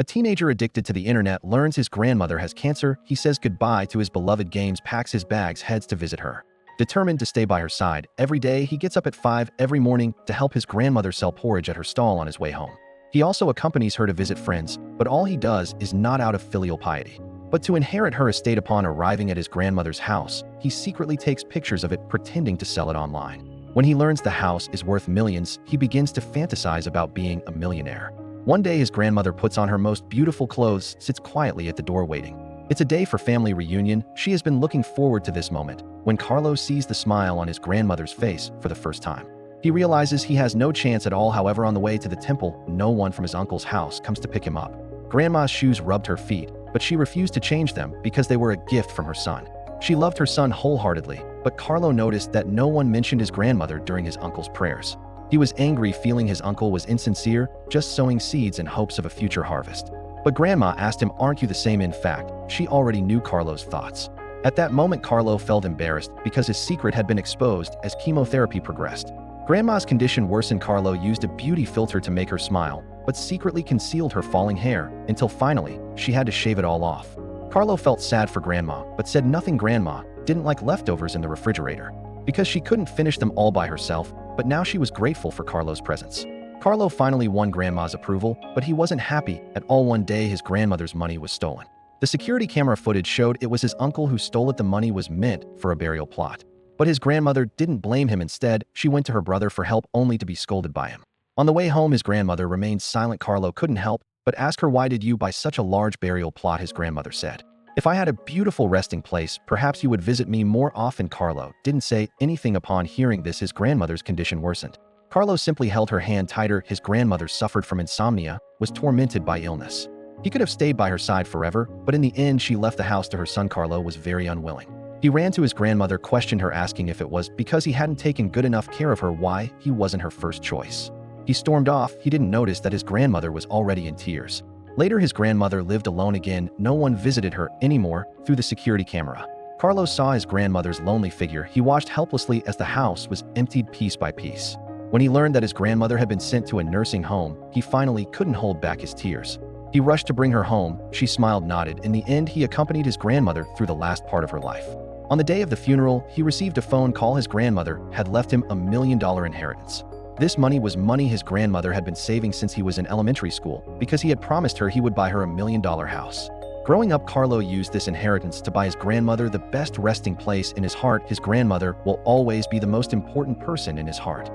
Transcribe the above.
teenager addicted to the internet learns his grandmother has cancer. He says goodbye to his beloved games, packs his bags, heads to visit her. Determined to stay by her side, every day he gets up at 5 every morning to help his grandmother sell porridge at her stall on his way home. He also accompanies her to visit friends, but all he does is not out of filial piety, but to inherit her estate. Upon arriving at his grandmother's house, he secretly takes pictures of it, pretending to sell it online. When he learns the house is worth millions, he begins to fantasize about being a millionaire. One day his grandmother puts on her most beautiful clothes, sits quietly at the door waiting. It's a day for family reunion. She has been looking forward to this moment. When Carlo sees the smile on his grandmother's face for the first time, he realizes he has no chance at all. However, on the way to the temple, no one from his uncle's house comes to pick him up. Grandma's shoes rubbed her feet, but she refused to change them because they were a gift from her son. She loved her son wholeheartedly, but Carlo noticed that no one mentioned his grandmother during his uncle's prayers. He was angry, feeling his uncle was insincere, just sowing seeds in hopes of a future harvest. But Grandma asked him, "Aren't you the same?" In fact, she already knew Carlo's thoughts. At that moment, Carlo felt embarrassed because his secret had been exposed as chemotherapy progressed. Grandma's condition worsened. Carlo used a beauty filter to make her smile, but secretly concealed her falling hair, until finally, she had to shave it all off. Carlo felt sad for Grandma, but said nothing. Grandma didn't like leftovers in the refrigerator, because she couldn't finish them all by herself, but now she was grateful for Carlo's presence. Carlo finally won Grandma's approval, but he wasn't happy at all. One day his grandmother's money was stolen. The security camera footage showed it was his uncle who stole it. The money was meant for a burial plot. But his grandmother didn't blame him. Instead, she went to her brother for help, only to be scolded by him. On the way home, his grandmother remained silent. Carlo couldn't help but ask her, "Why did you buy such a large burial plot?" His grandmother said, "If I had a beautiful resting place, perhaps you would visit me more often." Carlo didn't say anything. Upon hearing this, his grandmother's condition worsened. Carlo simply held her hand tighter. His grandmother suffered from insomnia, was tormented by illness. He could have stayed by her side forever, but in the end she left the house to her son. Carlo was very unwilling. He ran to his grandmother, questioned her, asking if it was because he hadn't taken good enough care of her, why he wasn't her first choice. He stormed off. He didn't notice that his grandmother was already in tears. Later, his grandmother lived alone again. No one visited her anymore. Through the security camera, Carlo saw his grandmother's lonely figure. He watched helplessly as the house was emptied piece by piece. When he learned that his grandmother had been sent to a nursing home, he finally couldn't hold back his tears. He rushed to bring her home. She smiled, nodded. In the end, he accompanied his grandmother through the last part of her life. On the day of the funeral, he received a phone call. His grandmother had left him $1 million inheritance. This money was money his grandmother had been saving since he was in elementary school, because he had promised her he would buy her $1 million house. Growing up, Carlo used this inheritance to buy his grandmother the best resting place in his heart. His grandmother will always be the most important person in his heart.